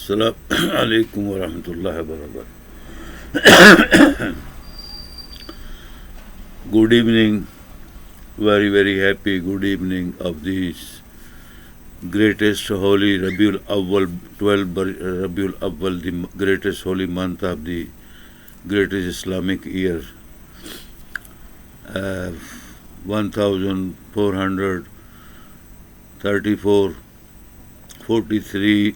Assalamu alaikum wa rahmatullahi wa barakatuh. Good evening, very, very happy good evening of this greatest holy Rabiul Awwal, 12 Rabiul Awwal, the greatest holy month of the greatest Islamic year. 1434, 43,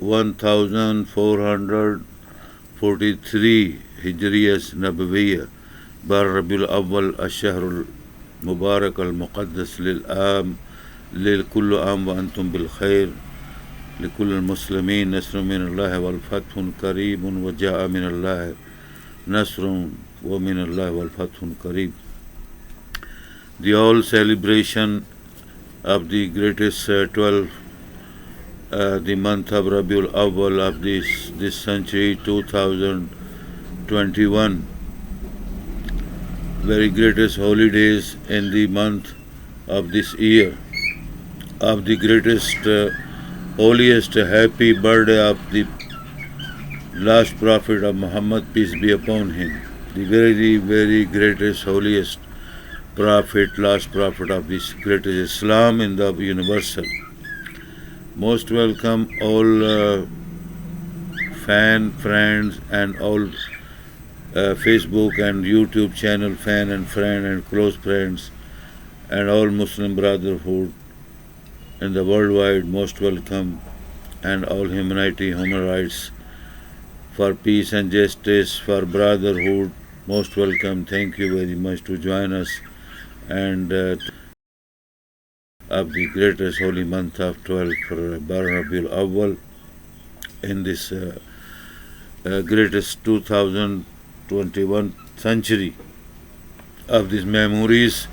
1443 Hijriyas Nabawiyya Bar Rabiul Awwal Ash-Shahrul Mubarak Al-Muqaddas Lil-Am Lil-Kullu Am wa Antum Bil-Khair لكل المسلمين نصر من الله والفتح قريب وجاء من الله نصر ومن الله والفتح قريب. The all celebration of the greatest 12, the month of Rabiul Awwal of this century 2021, very greatest holidays in the month of this year, of the greatest holiest happy birthday of the last prophet of Muhammad, peace be upon him, the very, very greatest holiest prophet, last prophet of this greatest Islam in the universal. Most welcome all friends and all Facebook and YouTube channel fan and friend and close friends and all Muslim brotherhood in the worldwide, most welcome, and all humanity, human rights, for peace and justice, for brotherhood, most welcome. Thank you very much to join us and of the greatest holy month of 12 for Bar Rabiul Awwal in this greatest 2021 century of these memories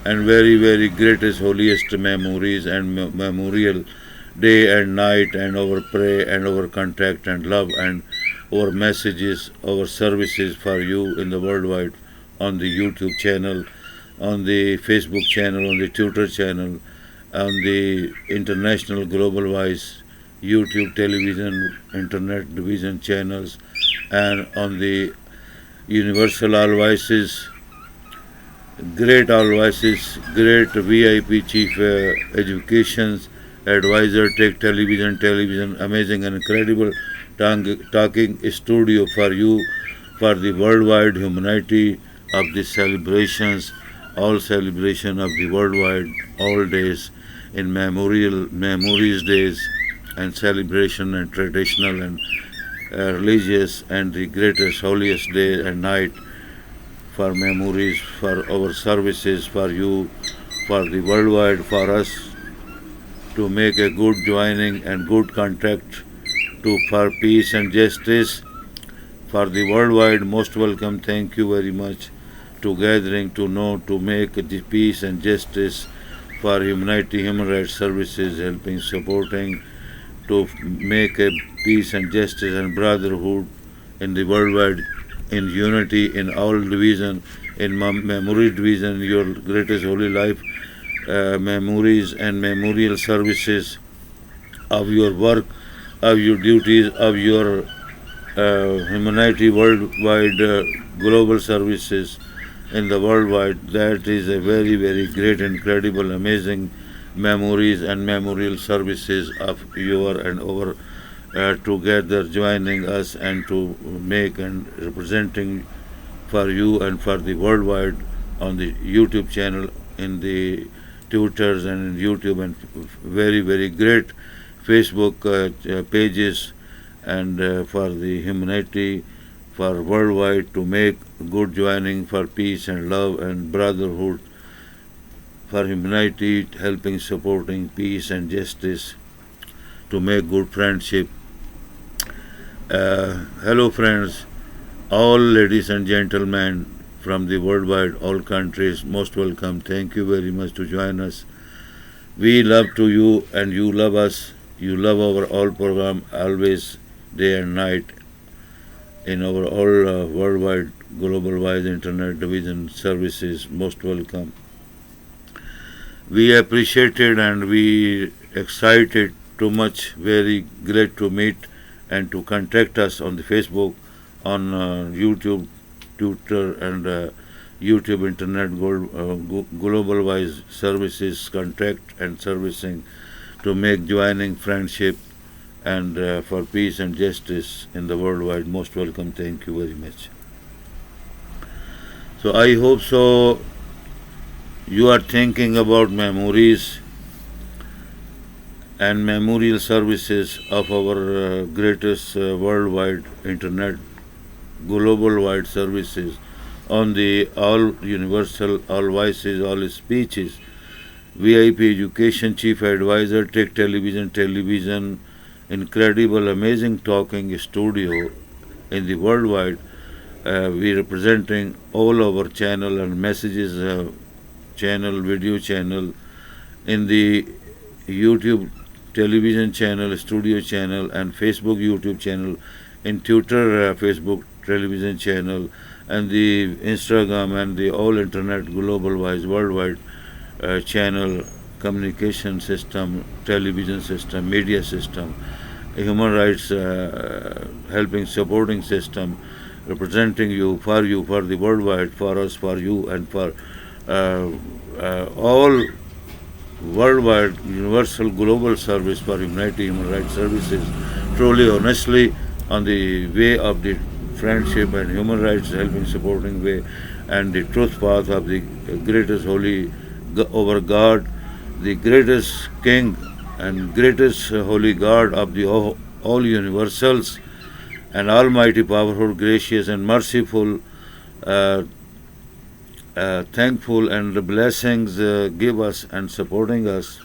and very, very greatest, holiest memories and memorial day and night and our pray and our contact and love and our messages, our services for you in the worldwide on the YouTube channel, on the Facebook channel, on the Twitter channel, on the international global wise YouTube, television, internet division channels, and on the universal all voices, great all voices, great VIP chief educations advisor, tech television, amazing and incredible talking studio for you, for the worldwide humanity of the celebrations, all celebration of the worldwide, all days in memories days and celebration and traditional and religious and the greatest holiest day and night for memories, for our services, for you, for the worldwide, for us to make a good joining and good contact for peace and justice, for the worldwide, most welcome. Thank you very much to gathering to know to make the peace and justice for humanity, human rights services, helping, supporting to make a peace and justice and brotherhood in the worldwide, in unity, in all division, in memory division, your greatest holy life, memories and memorial services of your work, of your duties, of your humanity worldwide global services in the worldwide. That is a very, very great, incredible, amazing memories and memorial services of your and our together joining us and to make and representing for you and for the worldwide on the YouTube channel, in the Twitters and in YouTube and very, very great Facebook pages and for the humanity, for worldwide to make good joining for peace and love and brotherhood, for humanity, helping, supporting peace and justice, to make good friendship. Hello friends, all ladies and gentlemen from the worldwide, all countries, most welcome. Thank you very much to join us. We love to you and you love us. You love our all program always, day and night, in our all worldwide, global wide internet division services. Most welcome. We appreciated and we excited too much. Very great to meet and to contact us on the Facebook, on YouTube, Twitter, and YouTube Internet Global Wise Services contact and servicing to make joining friendship and for peace and justice in the worldwide. Most welcome. Thank you very much. So I hope so. You are thinking about memories and memorial services of our greatest worldwide internet global wide services on the all universal, all voices, all speeches, VIP education, chief advisor, tech television, incredible, amazing talking studio in the worldwide. We representing all our channel and messages channel, video channel, in the YouTube television channel, studio channel, and Facebook YouTube channel, in Twitter Facebook television channel, and the Instagram and the all internet global wise worldwide channel, communication system, television system, media system, human rights helping supporting system, representing you, for the worldwide, for us, for you, and for all worldwide universal global service for humanity, human rights services, truly honestly on the way of the friendship and human rights helping supporting way and the truth path of the greatest holy over God, the greatest king and greatest holy God of the all universals, and almighty, powerful, gracious, and merciful, thankful, and the blessings give us and supporting us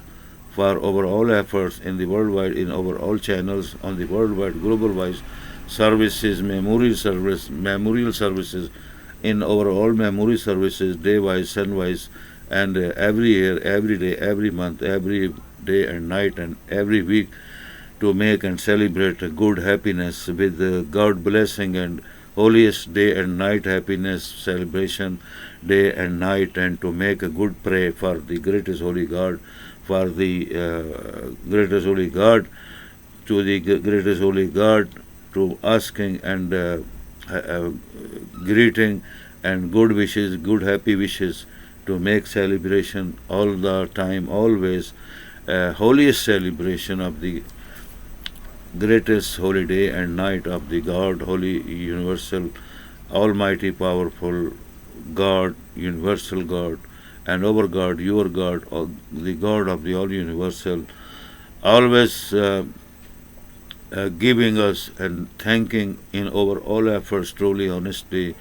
for our all efforts in the worldwide, in our all channels on the worldwide global wise services, memorial services, in our all memory services, day wise, sun wise, and every year, every day, every month, every day and night, and every week, to make and celebrate a good happiness with God blessing and holiest day and night happiness celebration day and night, and to make a good pray for the greatest holy God, for the greatest holy God, to the greatest holy God, to asking and greeting and good wishes, good happy wishes, to make celebration all the time, always, holiest celebration of the greatest holy day and night of the God, holy, universal, almighty, powerful God, universal God, and our God, your God, the God of the all universal, always giving us and thanking in our all efforts, truly, honestly,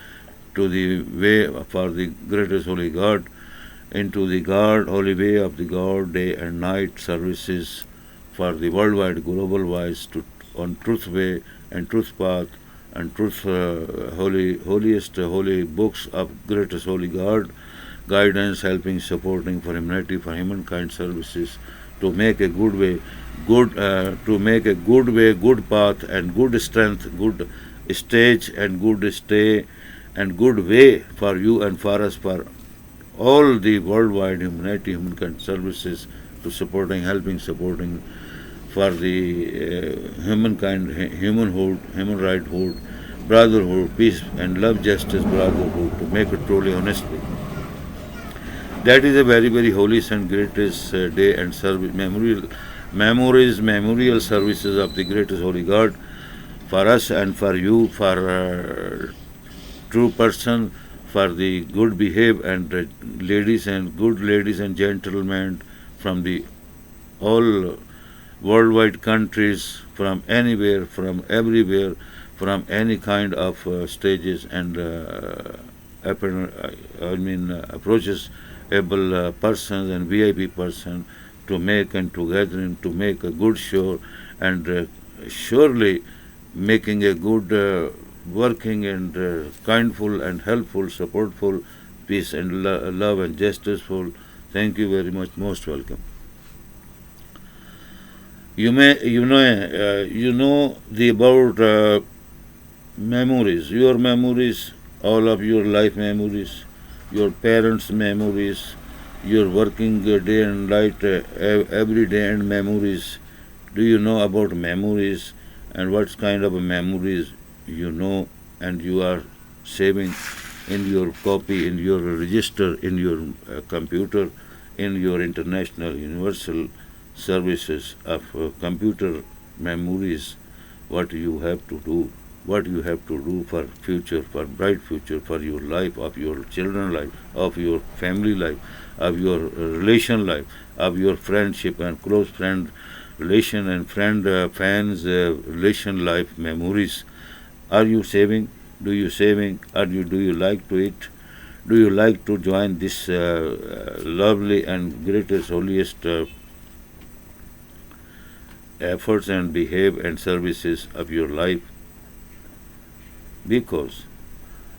to the way for the greatest holy God, into the God, holy way of the God, day and night services for the worldwide, global wise, to on truth way and truth path and truth holiest holy books of greatest holy God, guidance, helping, supporting for humanity, for humankind services, to make a good way, to make a good way, good path, and good strength, good stage, and good stay, and good way for you and for us, for all the worldwide humanity, humankind services, to supporting, helping, supporting for the humankind, humanhood, human righthood, brotherhood, peace and love, justice, brotherhood, to make it truly honestly. That is a very, very holy and greatest day and service, memorial services of the greatest holy God for us and for you, for true person, for the good behave and ladies and good ladies and gentlemen from the all worldwide countries, from anywhere, from everywhere, from any kind of stages and approaches able persons and VIP person, to make and to gathering, to make a good show, and surely making a good working and kindful and helpful, supportful, peace and love and justiceful. Thank you very much. Most welcome. You know the about memories, your memories, all of your life memories, your parents' memories, your working day and night, every day and memories. Do you know about memories and what kind of memories you know, and you are saving in your copy, in your register, in your computer, in your international universal services of computer memories, what you have to do, what you have to do for future, for bright future, for your life, of your children life, of your family life, of your relation life, of your friendship and close friend relation and friend fans relation life memories. Are you saving? Do you saving? Do you like to it? Do you like to join this lovely and greatest, holiest efforts and behave and services of your life? Because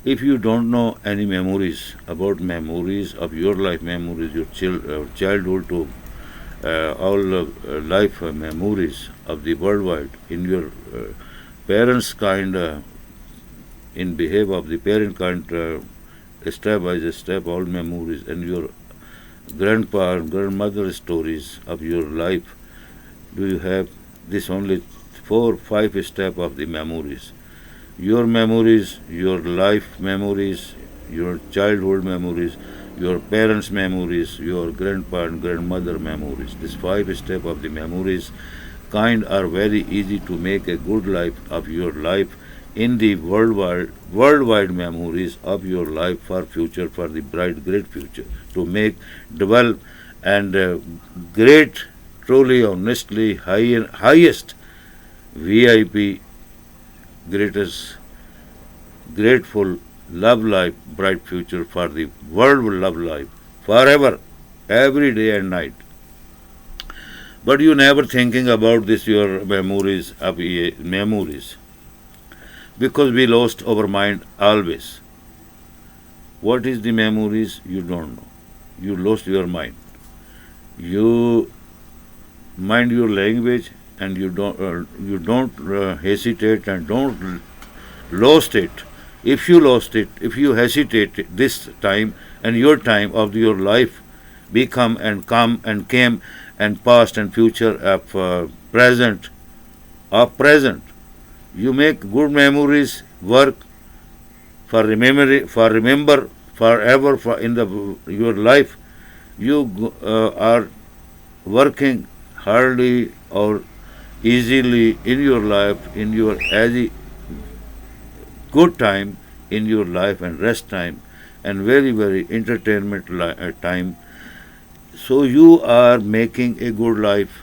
if you don't know any memories about memories of your life, memories your childhood to all life memories of the worldwide in your parents kind in behave of the parent kind step by step all memories and your grandpa and grandmother stories of your life. Do you have this only 4 5 step of the memories? Your memories, your life memories, your childhood memories, your parents' memories, your grandpa and grandmother memories. This 5 step of the memories kind are very easy to make a good life of your life in the worldwide memories of your life for future, for the bright, great future, to make, develop, and great, truly, honestly, highest VIP, greatest, grateful, love life, bright future for the world will love life forever, every day and night. But you never thinking about this your memories of memories because we lost our mind always. What is the memories you don't know? You lost your mind. You mind your language and you don't hesitate and don't lost it. If you lost it, if you hesitate this time and your time of your life become and come and came and past and future of present, you make good memories work for remember forever for in the your life. You are working hardly or easily in your life in your as good time in your life and rest time and very entertainment time. So you are making a good life.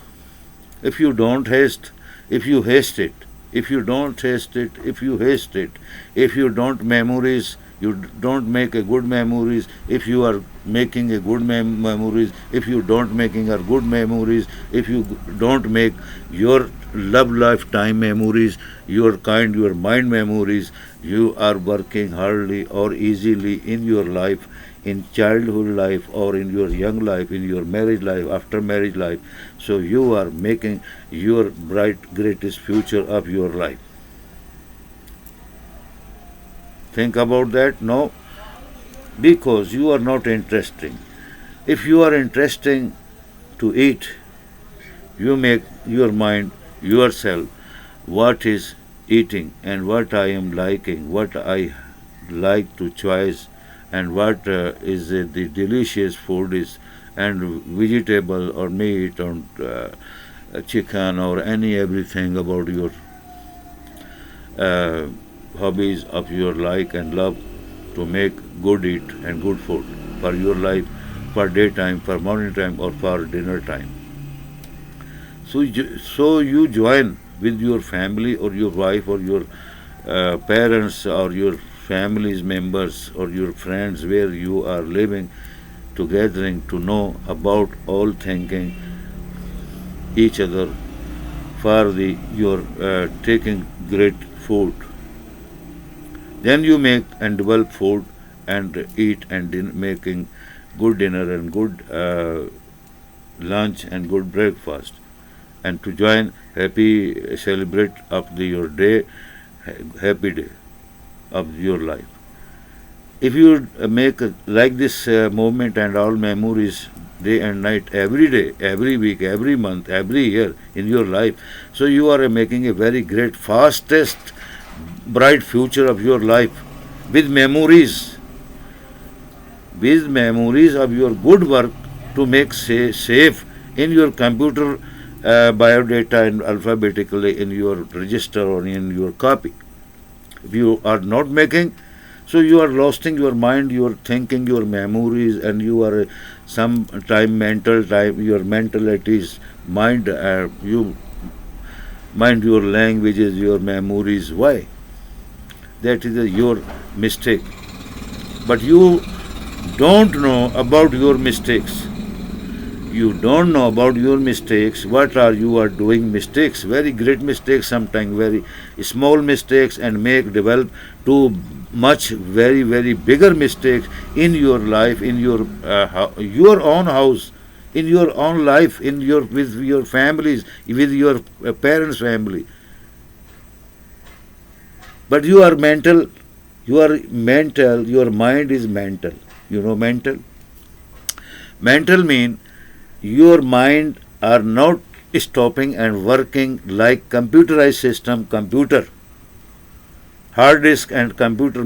If you don't haste, if you haste it, if you don't haste it, if you haste it, if you don't memories, you don't make a good memories. If you are making a good memories, if you don't making a good memories, if you don't make your love lifetime memories, your kind, your mind memories, you are working hardly or easily in your life, in childhood life or in your young life, in your marriage life, after marriage life. So you are making your bright, greatest future of your life. Think about that? No, because you are not interesting. If you are interesting to eat, you make your mind yourself what is eating and what I am liking, what I like to choice, and what is the delicious food is, and vegetable or meat or chicken or any everything about your uh, hobbies of your like and love to make good eat and good food for your life, for daytime, for morning time, or for dinner time. So you join with your family or your wife or your parents or your family's members or your friends where you are living together to know about all thanking each other for the your taking great food. Then you make and develop food and eat and making good dinner and good lunch and good breakfast and to join happy celebrate of your day, happy day of your life. If you make like this moment and all memories day and night, every day, every week, every month, every year in your life. So you are making a very great, fastest, bright future of your life with memories of your good work to make safe in your computer biodata and alphabetically in your register or in your copy. If you are not making, so you are losing your mind, your thinking, your memories, and you are your mentalities, you mind your languages, your memories. Why? That is your mistake. But you don't know about your mistakes. You don't know about your mistakes. What are you are doing mistakes? Very great mistakes, sometimes very small mistakes, and develop to much very bigger mistakes in your life, in your own house, in your own life, with your families, with your parents' family. But you are mental. Your mind is mental. You know mental. Mental mean your mind are not stopping and working like computerized system, computer, hard disk and computer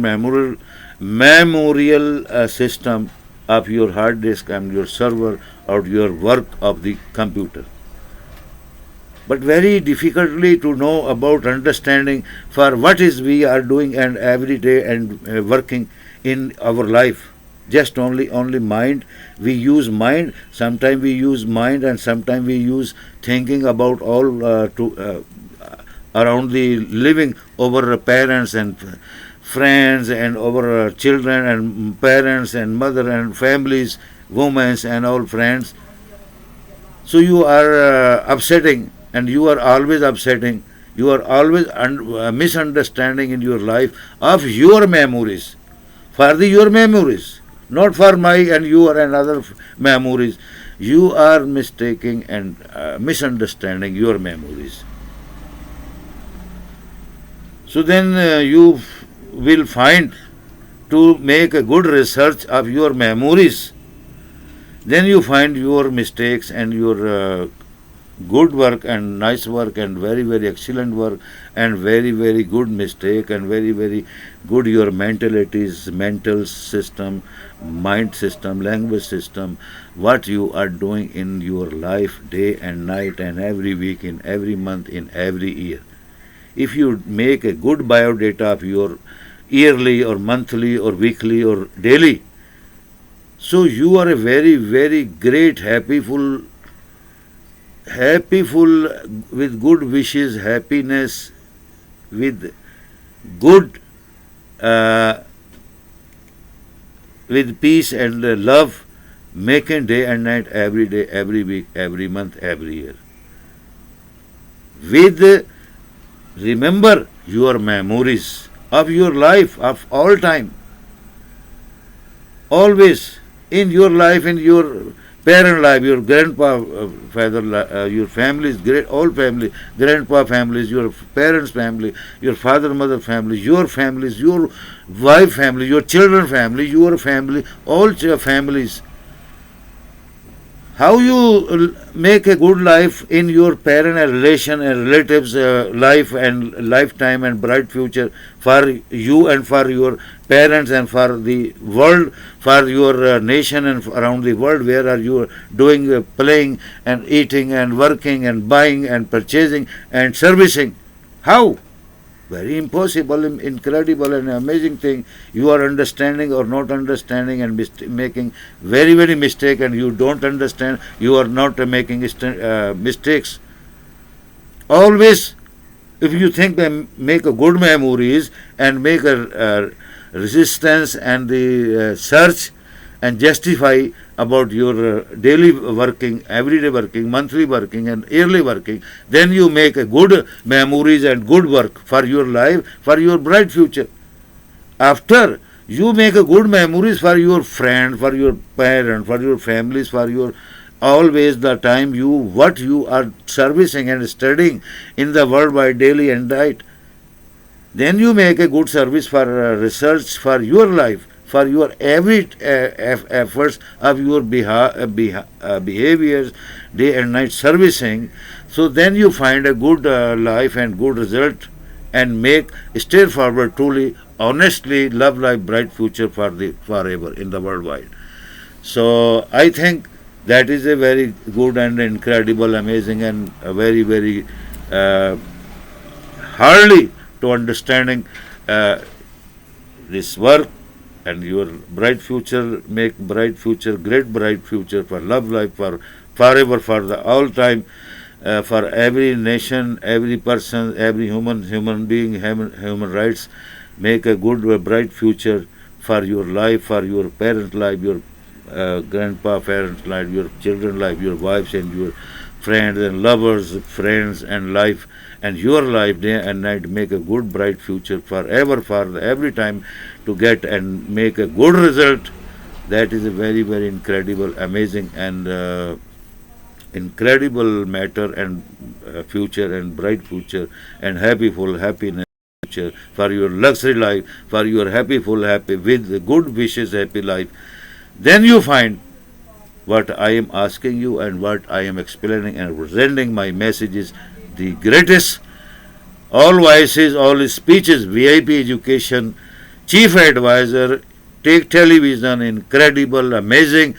memorial system of your hard disk and your server or your work of the computer. But very difficultly to know about understanding for what is we are doing and every day and working in our life. Just only mind. We use mind. Sometimes we use mind, and sometimes we use thinking about all around the living over parents and friends and over children and parents and mother and families, women and all friends. So you are upsetting, and you are always upsetting. You are always misunderstanding in your life of your memories, your memories, not for my and your and other memories. You are mistaking and misunderstanding your memories. So then you will find to make a good research of your memories. Then you find your mistakes and your good work and nice work and very excellent work and very good mistake and very good your mentalities, mental system, mind system, language system, what you are doing in your life day and night and every week, in every month, in every year. If you make a good biodata of your yearly or monthly or weekly or daily, so you are a very great, happy, full with good wishes, happiness, with good, with peace and love, making day and night, every day, every week, every month, every year. With remember your memories of your life of all time, always in your life, in your parent life, your grandpa, father, your families, all family, grandpa families, your parents' family, your father, mother family, your families, your wife family, your children family, your family, all families. How you make a good life in your parent and relation and relatives' life and lifetime and bright future for you and for your parents and for the world, for your nation and around the world, where are you doing, playing and eating and working and buying and purchasing and servicing? How? Very impossible, incredible and amazing thing. You are understanding or not understanding and making very mistake, and you don't understand. You are not making mistakes. Always, if you think make a good memories and make a resistance and the search and justify about your daily working, everyday working, monthly working and yearly working, then you make a good memories and good work for your life, for your bright future. After you make a good memories for your friend, for your parent, for your families, for your always the time what you are servicing and studying in the world by daily and night, then you make a good service for research for your life, for your every efforts of your behaviors, day and night servicing. So then you find a good life and good result, and make straightforward, truly, honestly, love life, bright future for the forever in the worldwide. So I think that is a very good and incredible, amazing, and a very, very uh, hardly to understanding uh, this work, and your bright future, make bright future, great bright future for love life, for forever, for the all time, for every nation, every person, every human being, human rights. Make a good, bright future for your life, for your parent life, your grandpa parents life, your children life, your wives and your friends and lovers, friends and life, and your life, day and night. Make a good, bright future forever, for every time, to get and make a good result. That is a very, very incredible, amazing, and incredible matter, and future, and bright future, and happy, full happiness future for your luxury life, for your happy, full happy, with good wishes, happy life. Then you find what I am asking you and what I am explaining and presenting my messages, the greatest, all voices, all speeches, VIP education, chief advisor, take television, incredible, amazing,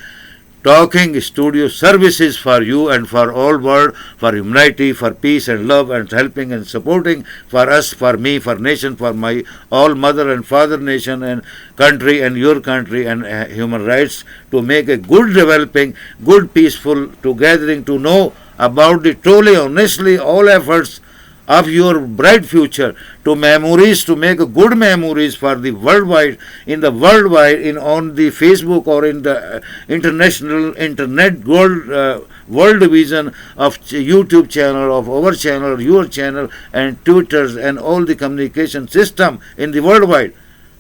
talking studio services for you and for all world, for humanity, for peace and love, and helping and supporting for us, for me, for nation, for my all mother and father nation and country and your country, and human rights, to make a good developing, good peaceful to gathering, to know about the truly honestly all efforts of your bright future, to memories, to make good memories for the worldwide, in the worldwide, in on the Facebook or in the international internet world division of YouTube channel, of our channel, your channel, and Twitters, and all the communication system in the worldwide.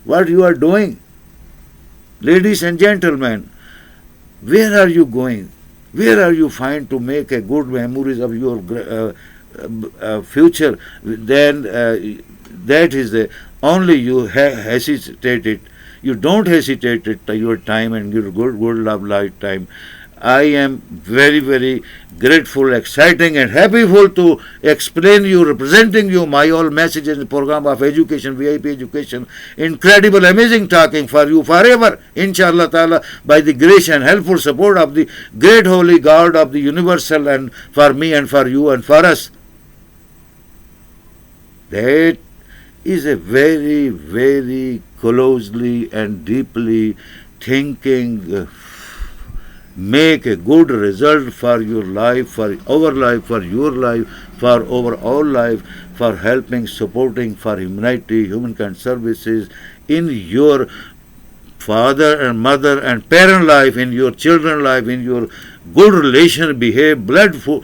What you are doing, ladies and gentlemen, where are you going? Where are you find to make a good memories of your future? Then that is the only you hesitated. You don't hesitate at your time and your good love lifetime. I am very, very grateful, exciting, and happyful to explain you, representing you my all messages in the program of education, VIP education. Incredible, amazing talking for you forever, inshallah ta'ala, by the grace and helpful support of the great holy God of the universal, and for me and for you and for us. That is a very, very closely and deeply thinking, make a good result for your life, for our life, for your life, for our all life, for helping, supporting, for humanity, humankind services, in your father and mother and parent life, in your children life, in your good relation, behave, bloodhood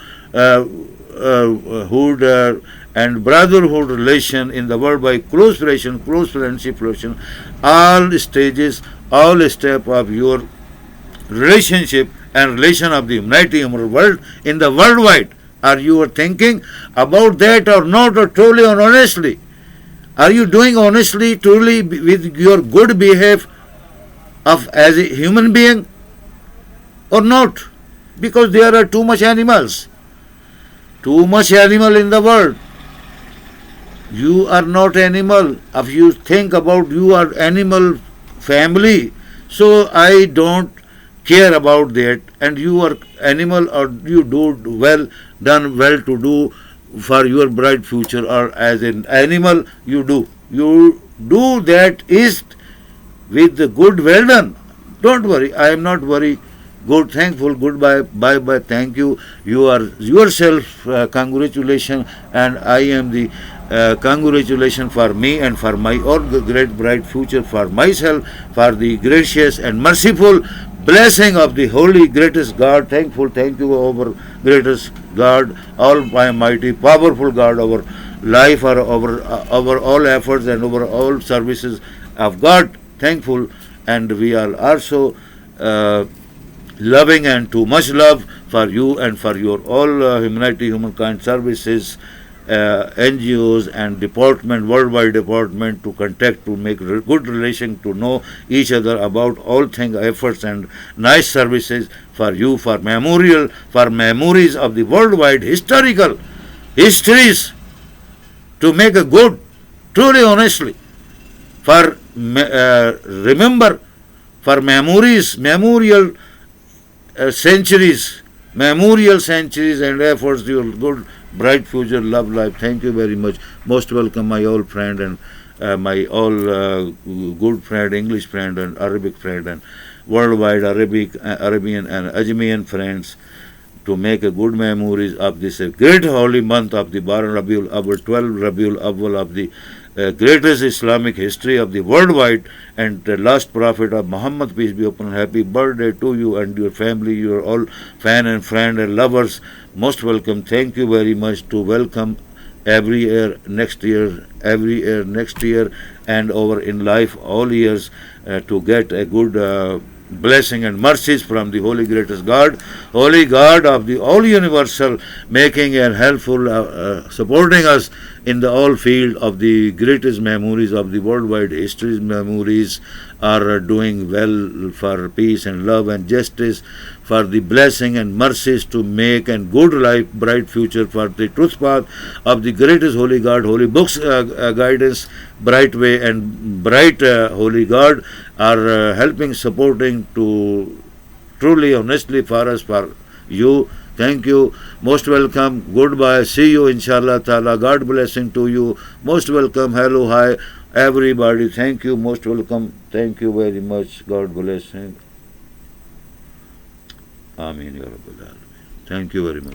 and brotherhood relation in the world, by close relation, close friendship relation, all stages, all step of your relationship and relation of the humanity human world in the worldwide. Are you thinking about that or not, or truly or honestly? Are you doing honestly, truly, with your good behavior of as a human being, or not? Because there are too much animals in the world. You are not animal. If you think about you are animal family, so I don't care about that, and you are animal, or you do done well to do for your bright future, or as an animal you do that is with the good, well done. Don't worry, I am not worry. Good, thankful, goodbye, bye bye, thank you. You are yourself, congratulations, and I am the congratulations for me and for my all great bright future, for myself, for the gracious and merciful blessing of the holy greatest God. Thankful, thank you, our greatest God, almighty, powerful God, our life, our all efforts and our all services of God. Thankful, and we are also loving, and too much love for you and for your all humanity, humankind services, NGOs and department, worldwide department to contact, to make good relation, to know each other about all things, efforts and nice services for you, for memorial, for memories of the worldwide historical histories, to make a good, truly honestly, for remember, for memories, memorial centuries, memorial centuries and efforts, your good, bright future, love life. Thank you very much. Most welcome, my old friend and my all good friend, English friend and Arabic friend and worldwide Arabian and Ajamian friends, to make a good memories of this great holy month of the Bar Rabiul Awwal, 12 Rabiul Awwal of the greatest Islamic history of the worldwide, and the last prophet of Muhammad, peace be upon him. Happy birthday to you and your family. You are all fan and friend and lovers. Most welcome. Thank you very much. To welcome every year, next year, every year, next year, and over in life, all years, to get a good blessing and mercies from the Holy Greatest God, Holy God of the all universal, making and helpful, supporting us in the all field of the greatest memories of the worldwide history's memories, are doing well for peace and love and justice, for the blessing and mercies to make and good life, bright future, for the truth path of the greatest Holy God, Holy Books guidance, bright way and bright Holy God, are helping, supporting to truly, honestly for us, for you. Thank you. Most welcome. Goodbye. See you, inshallah ta'ala. God blessing to you. Most welcome. Hello, hi, everybody. Thank you. Most welcome. Thank you very much. God blessing. Ameen ya Rabbal Alameen. Thank you very much.